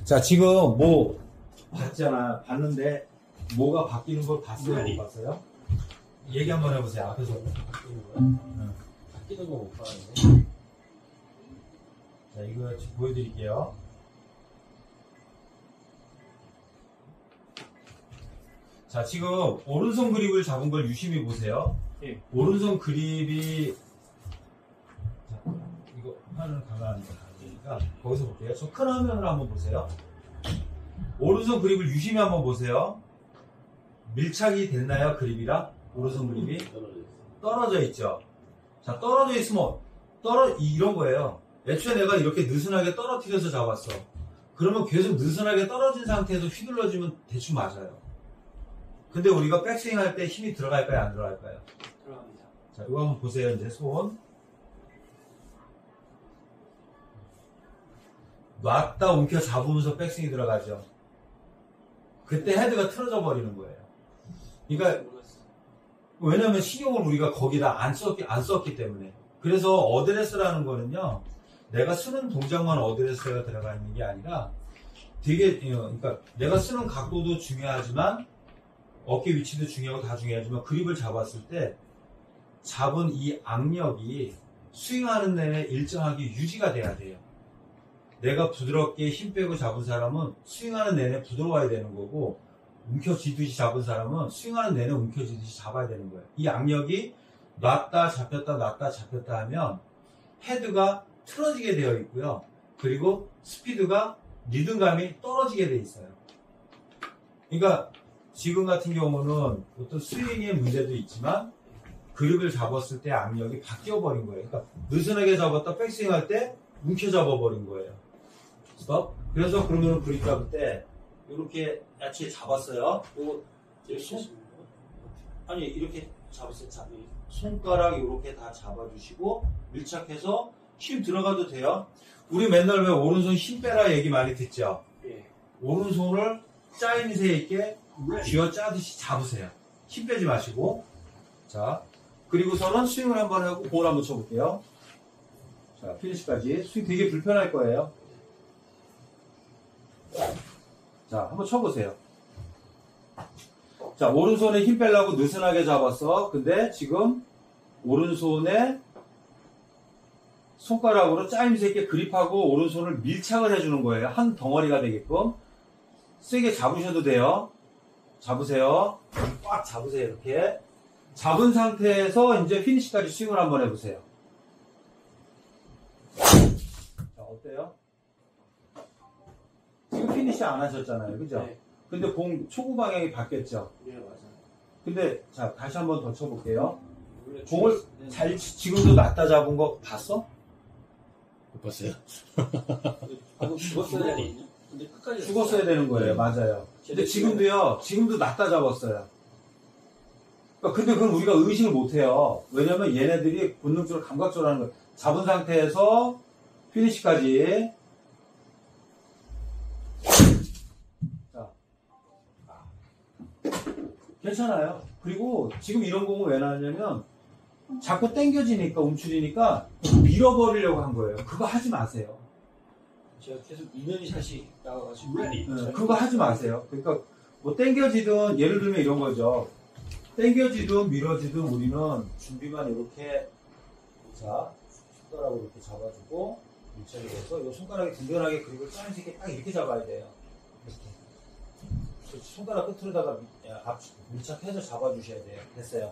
자, 지금 뭐 봤잖아. 봤는데 뭐가 바뀌는 걸 봤어요? 못 봤어요? 얘기 한번 해보세요. 앞에서 바뀌는 거야? 응. 바뀌는 거 못 봤는데. 자, 이거 지금 보여드릴게요. 자, 지금 오른손 그립을 잡은 걸 유심히 보세요. 예. 오른손 그립이 자, 이거 화면을 가만히 가니까 거기서 볼게요. 저 큰 화면으로 한번 보세요. 오른손 그립을 유심히 한번 보세요. 밀착이 됐나요? 그립이랑 오른손 그립이 떨어져 있죠. 자, 떨어져 있으면 이런 거예요. 애초에 내가 이렇게 느슨하게 떨어뜨려서 잡았어. 그러면 계속 느슨하게 떨어진 상태에서 휘둘러주면 대충 맞아요. 근데 우리가 백스윙 할 때 힘이 들어갈까요? 안 들어갈까요? 들어갑니다. 자, 이거 한번 보세요. 이제 손. 놨다 움켜 잡으면서 백스윙이 들어가죠. 그때 헤드가 틀어져 버리는 거예요. 그러니까, 왜냐면 신경을 우리가 거기다 안 썼기 때문에. 그래서 어드레스라는 거는요, 내가 쓰는 동작만 어드레스가 들어가 있는 게 아니라 되게, 그러니까 내가 쓰는 각도도 중요하지만 어깨 위치도 중요하고 다 중요하지만 그립을 잡았을 때 잡은 이 악력이 스윙하는 내내 일정하게 유지가 돼야 돼요. 내가 부드럽게 힘 빼고 잡은 사람은 스윙하는 내내 부드러워야 되는 거고, 움켜쥐듯이 잡은 사람은 스윙하는 내내 움켜쥐듯이 잡아야 되는 거예요. 이 악력이 놨다 잡혔다 놨다 잡혔다 하면 헤드가 틀어지게 되어 있고요. 그리고 스피드가 리듬감이 떨어지게 돼 있어요. 그러니까 지금 같은 경우는 어떤 스윙의 문제도 있지만 그립을 잡았을 때 악력이 바뀌어 버린 거예요. 그러니까 느슨하게 잡았다 백스윙 할 때 움켜 잡아 버린 거예요. 스톱. 그래서 그러면 그립 잡을 때 이렇게 야채 잡았어요. 아니 이렇게 잡았어요. 손가락 이렇게 다 잡아주시고 밀착해서 힘 들어가도 돼요. 우리 맨날 왜 오른손 힘 빼라 얘기 많이 듣죠? 예. 오른손을 짜임새 있게 쥐어 짜듯이 잡으세요. 힘 빼지 마시고. 자, 그리고서는 스윙을 한번 하고 공을 한번 쳐볼게요. 자, 피니시까지. 스윙 되게 불편할 거예요. 자, 한번 쳐보세요. 자, 오른손에 힘 빼려고 느슨하게 잡았어. 근데 지금 오른손에 손가락으로 짜임새 있게 그립하고 오른손을 밀착을 해주는 거예요. 한 덩어리가 되게끔. 세게 잡으셔도 돼요. 잡으세요. 꽉 잡으세요. 이렇게. 잡은 상태에서 이제 피니시까지 스윙을 한번 해보세요. 자, 어때요? 지금 피니시 안 하셨잖아요. 그죠? 네. 근데 공 초구 방향이 바뀌었죠? 예, 맞아요. 근데, 자, 다시 한번 더 쳐볼게요. 공을 지금도 놨다 잡은 거 봤어? 못 봤어요. 죽었어야 되거든요. 근데 끝까지 죽었어야 되는 거예요. 맞아요. 근데 지금도요, 지금도 놨다 잡았어요. 그러니까 근데 그건 우리가 의식을 못해요. 왜냐면 얘네들이 본능적으로 감각적으로 하는 거예요. 잡은 상태에서 피니시까지. 자. 괜찮아요. 그리고 지금 이런 공은 왜 나왔냐면 자꾸 당겨지니까 움츠리니까 밀어버리려고 한 거예요. 그거 하지 마세요. 제가 계속 이면이 샷이 나와가지고 그거 하지 마세요. 그러니까 뭐 당겨지든 예를 들면 이런 거죠. 당겨지든 밀어지든 우리는 준비만 이렇게 자 손가락으로 이렇게 잡아주고 밀착이 돼서 이 손가락이 든든하게 그립을 짜임새있게 딱 이렇게 잡아야 돼요. 이렇게 손가락 끝으로다가 밀착해서 잡아주셔야 돼요. 됐어요.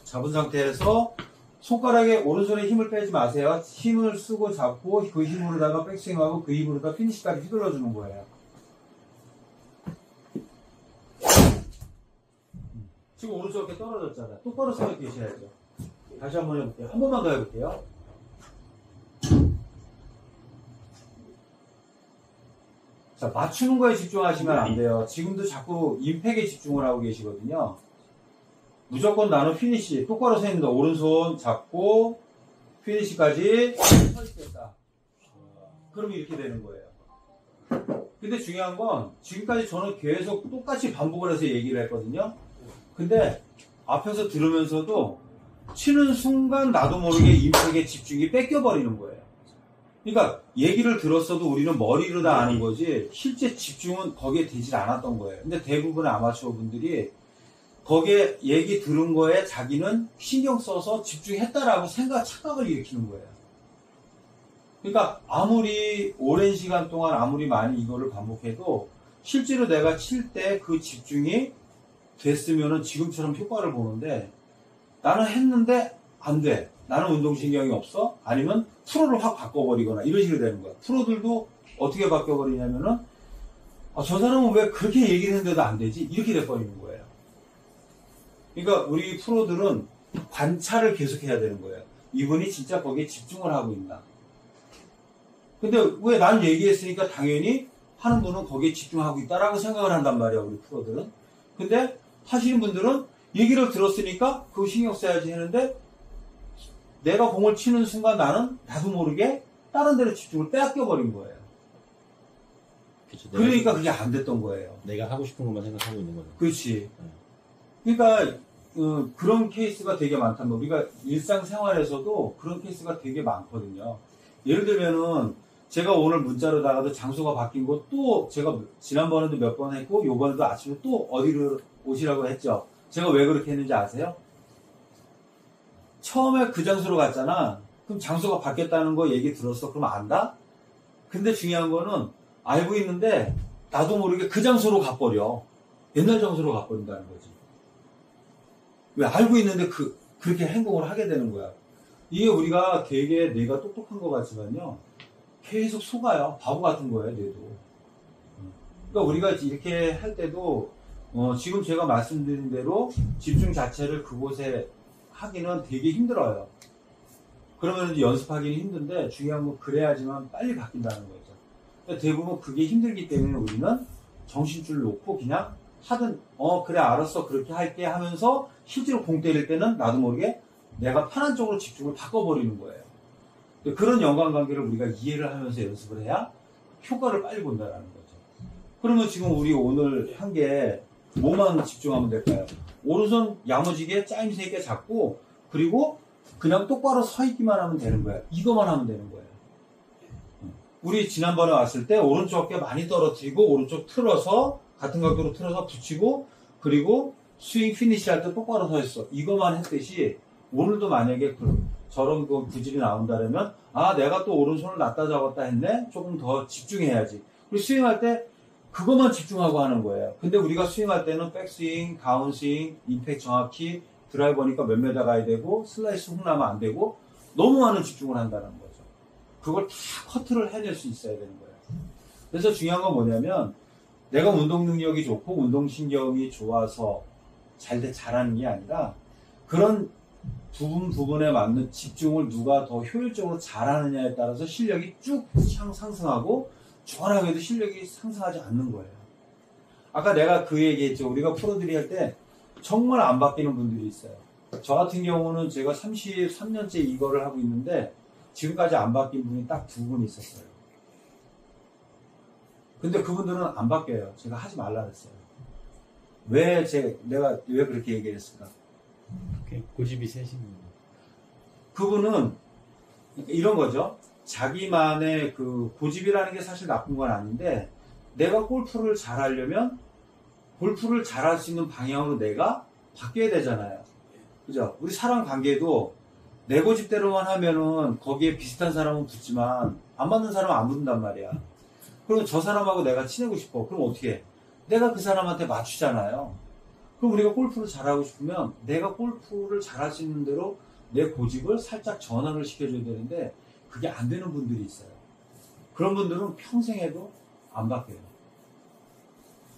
잡은 상태에서 손가락에 오른손에 힘을 빼지 마세요. 힘을 쓰고 잡고 그 힘으로다가 백스윙하고 그 힘으로다가 피니시까지 휘둘러주는 거예요. 지금 오른쪽 이렇게 떨어졌잖아요. 똑바로 서 계셔야죠. 다시 한번 해볼게요. 한 번만 더 해볼게요. 자, 맞추는 거에 집중하시면 안 돼요. 지금도 자꾸 임팩에 집중을 하고 계시거든요. 무조건 나는 피니시. 똑바로 서 있는다. 오른손 잡고, 피니시까지 서 있겠다. 그럼 이렇게 되는 거예요. 근데 중요한 건, 지금까지 저는 계속 똑같이 반복을 해서 얘기를 했거든요. 근데, 앞에서 들으면서도, 치는 순간 나도 모르게 임팩에 집중이 뺏겨버리는 거예요. 그러니까 얘기를 들었어도 우리는 머리로 다 아는 거지 실제 집중은 거기에 되질 않았던 거예요. 근데 대부분의 아마추어 분들이 거기에 얘기 들은 거에 자기는 신경 써서 집중했다라고 착각을 일으키는 거예요. 그러니까 아무리 오랜 시간 동안 아무리 많이 이거를 반복해도 실제로 내가 칠 때 그 집중이 됐으면은 지금처럼 효과를 보는데 나는 했는데 안 돼. 나는 운동신경이 없어? 아니면 프로를 확 바꿔버리거나 이런 식으로 되는 거야. 프로들도 어떻게 바뀌어버리냐면은 저 사람은 왜 그렇게 얘기를 했는데도 안 되지? 이렇게 돼버리는 거예요. 그러니까 우리 프로들은 관찰을 계속해야 되는 거예요. 이분이 진짜 거기에 집중을 하고 있나. 근데 왜 난 얘기했으니까 당연히 하는 분은 거기에 집중하고 있다라고 생각을 한단 말이야, 우리 프로들은. 근데 하시는 분들은 얘기를 들었으니까 그거 신경 써야지 했는데 내가 공을 치는 순간 나도 모르게 다른 데로 집중을 빼앗겨버린 거예요. 그쵸, 그러니까 그게 안 됐던 거예요. 내가 하고 싶은 것만 생각하고 있는 거죠. 그렇지. 그러니까 그런 케이스가 되게 많단 말이에요. 우리가 일상생활에서도 그런 케이스가 되게 많거든요. 예를 들면은 제가 오늘 문자로다가도 장소가 바뀐 거 또 제가 지난번에도 몇 번 했고 요번에도 아침에 또 어디로 오시라고 했죠. 제가 왜 그렇게 했는지 아세요? 처음에 그 장소로 갔잖아. 그럼 장소가 바뀌었다는 거 얘기 들었어. 그럼 안다? 근데 중요한 거는 알고 있는데 나도 모르게 그 장소로 가버려. 옛날 장소로 가버린다는 거지. 왜 알고 있는데 그렇게 행동을 하게 되는 거야. 이게 우리가 되게 뇌가 똑똑한 것 같지만요. 계속 속아요. 바보 같은 거예요, 뇌도. 그러니까 우리가 이렇게 할 때도 지금 제가 말씀드린 대로 집중 자체를 그곳에 하기는 되게 힘들어요. 그러면 이제 연습하기는 힘든데 중요한 건 그래야지만 빨리 바뀐다는 거죠. 그러니까 대부분 그게 힘들기 때문에 우리는 정신줄 놓고 그냥 하든 그래 알았어 그렇게 할게 하면서 실제로 공 때릴 때는 나도 모르게 내가 편한 쪽으로 집중을 바꿔버리는 거예요. 그런 연관관계를 우리가 이해를 하면서 연습을 해야 효과를 빨리 본다는 거죠. 그러면 지금 우리 오늘 한 게 뭐만 집중하면 될까요? 오른손 야무지게 짜임새 있게 잡고 그리고 그냥 똑바로 서 있기만 하면 되는 거예요. 이거만 하면 되는 거예요. 우리 지난번에 왔을 때 오른쪽 어깨 많이 떨어뜨리고 오른쪽 틀어서 같은 각도로 틀어서 붙이고 그리고 스윙 피니시 할 때 똑바로 서 있어. 이거만 했듯이 오늘도 만약에 저런 구질이 나온다면 내가 또 오른손을 놨다 잡았다 했네? 조금 더 집중해야지. 그리고 스윙할 때 그것만 집중하고 하는 거예요. 근데 우리가 스윙할 때는 백스윙, 다운스윙, 임팩트 정확히 드라이버니까 몇 메다 가야 되고 슬라이스 훅 나면 안 되고 너무 많은 집중을 한다는 거죠. 그걸 다 커트를 해낼 수 있어야 되는 거예요. 그래서 중요한 건 뭐냐면 내가 운동 능력이 좋고 운동신경이 좋아서 잘하는 게 아니라 그런 부분에 맞는 집중을 누가 더 효율적으로 잘하느냐에 따라서 실력이 쭉 상승하고 주관하게도 실력이 상승하지 않는 거예요. 아까 내가 그 얘기했죠. 우리가 프로들이 할 때 정말 안 바뀌는 분들이 있어요. 저 같은 경우는 제가 33년째 이거를 하고 있는데 지금까지 안 바뀐 분이 딱 2분 있었어요. 근데 그분들은 안 바뀌어요. 제가 하지 말라 그랬어요. 내가 왜 그렇게 얘기를 했을까? 고집이 세신 분. 그분은 이런 거죠. 자기만의 그 고집이라는 게 사실 나쁜 건 아닌데 내가 골프를 잘하려면 골프를 잘할 수 있는 방향으로 내가 바뀌어야 되잖아요. 그죠? 우리 사람 관계도 내 고집대로만 하면은 거기에 비슷한 사람은 붙지만 안 맞는 사람은 안 붙는단 말이야. 그럼 저 사람하고 내가 친하고 싶어. 그럼 어떻게 해? 내가 그 사람한테 맞추잖아요. 그럼 우리가 골프를 잘하고 싶으면 내가 골프를 잘할 수 있는 대로 내 고집을 살짝 전환을 시켜줘야 되는데 그게 안 되는 분들이 있어요. 그런 분들은 평생 해도 안 바뀌어요.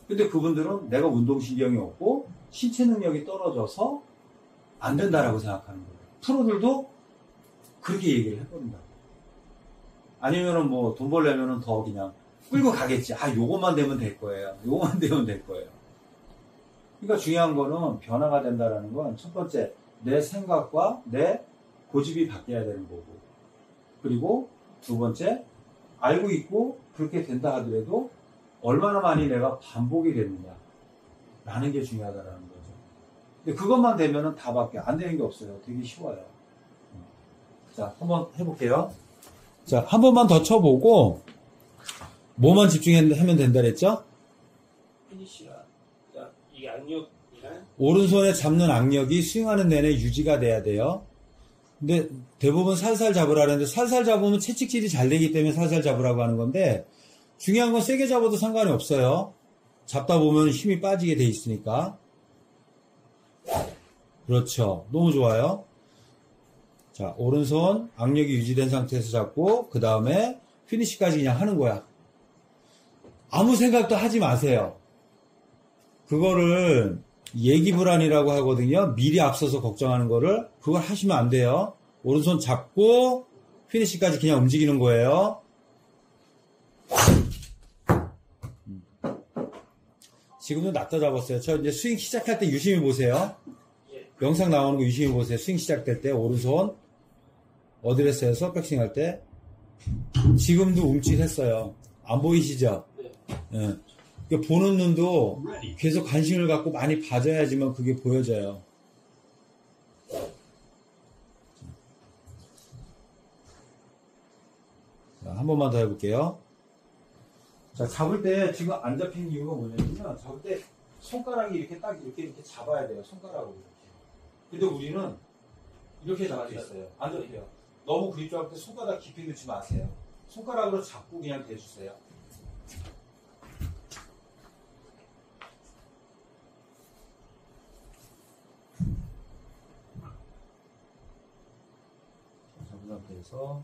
근데 그분들은 내가 운동신경이 없고 신체 능력이 떨어져서 안 된다라고 생각하는 거예요. 프로들도 그렇게 얘기를 해버린다. 아니면은 뭐 돈 벌려면은 더 그냥 끌고 가겠지. 요것만 되면 될 거예요. 요것만 되면 될 거예요. 그러니까 중요한 거는 변화가 된다라는 건 첫 번째 내 생각과 내 고집이 바뀌어야 되는 거고 그리고 두 번째 알고 있고 그렇게 된다 하더라도 얼마나 많이 내가 반복이 됐느냐 라는 게 중요하다라는 거죠. 근데 그것만 되면은 다 바뀌어. 안 되는 게 없어요. 되게 쉬워요. 자, 한번 해볼게요. 자, 한 번만 더 쳐보고, 뭐만 집중하면 된다 그랬죠? 피니시가 이 악력이랑 오른손에 잡는 악력이 스윙하는 내내 유지가 돼야 돼요. 근데 대부분 살살 잡으라 그러는데, 살살 잡으면 채찍질이 잘 되기 때문에 살살 잡으라고 하는 건데, 중요한 건 세게 잡아도 상관이 없어요. 잡다 보면 힘이 빠지게 돼 있으니까. 그렇죠. 너무 좋아요. 자, 오른손 악력이 유지된 상태에서 잡고 그 다음에 피니시까지 그냥 하는 거야. 아무 생각도 하지 마세요. 그거를 예기불안이라고 하거든요. 미리 앞서서 걱정하는 거를. 그걸 하시면 안 돼요. 오른손 잡고 피니시까지 그냥 움직이는 거예요. 지금도 낮다 잡았어요. 저 이제 스윙 시작할 때 유심히 보세요. 영상 나오는 거 유심히 보세요. 스윙 시작될 때 오른손 어드레스에서 백스윙 할 때 지금도 움찔했어요. 안 보이시죠? 예. 그러니까 보는 눈도 계속 관심을 갖고 많이 봐줘야지만 그게 보여져요. 자, 한 번만 더 해볼게요. 자, 잡을 때 지금 안 잡힌 이유가 뭐냐면요. 잡을 때 손가락이 이렇게 딱 이렇게 잡아야 돼요. 손가락으로 이렇게. 근데 우리는 이렇게 잡을 수 있어요. 안 잡혀요. 너무 그립 잡을 때 손가락 깊이 넣지 마세요. 손가락으로 잡고 그냥 대주세요. 잡은 상태에서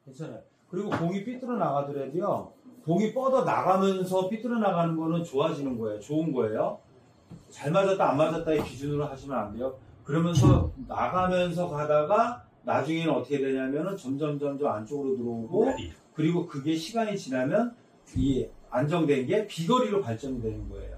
괜찮아요. 그리고 공이 삐뚤어 나가더라도요. 공이 뻗어 나가면서 삐뚤어 나가는 거는 좋아지는 거예요. 좋은 거예요. 잘 맞았다 안 맞았다의 기준으로 하시면 안 돼요. 그러면서 나가면서 가다가 나중에는 어떻게 되냐면은 점점 안쪽으로 들어오고 그리고 그게 시간이 지나면 이 안정된 게 비거리로 발전이 되는 거예요.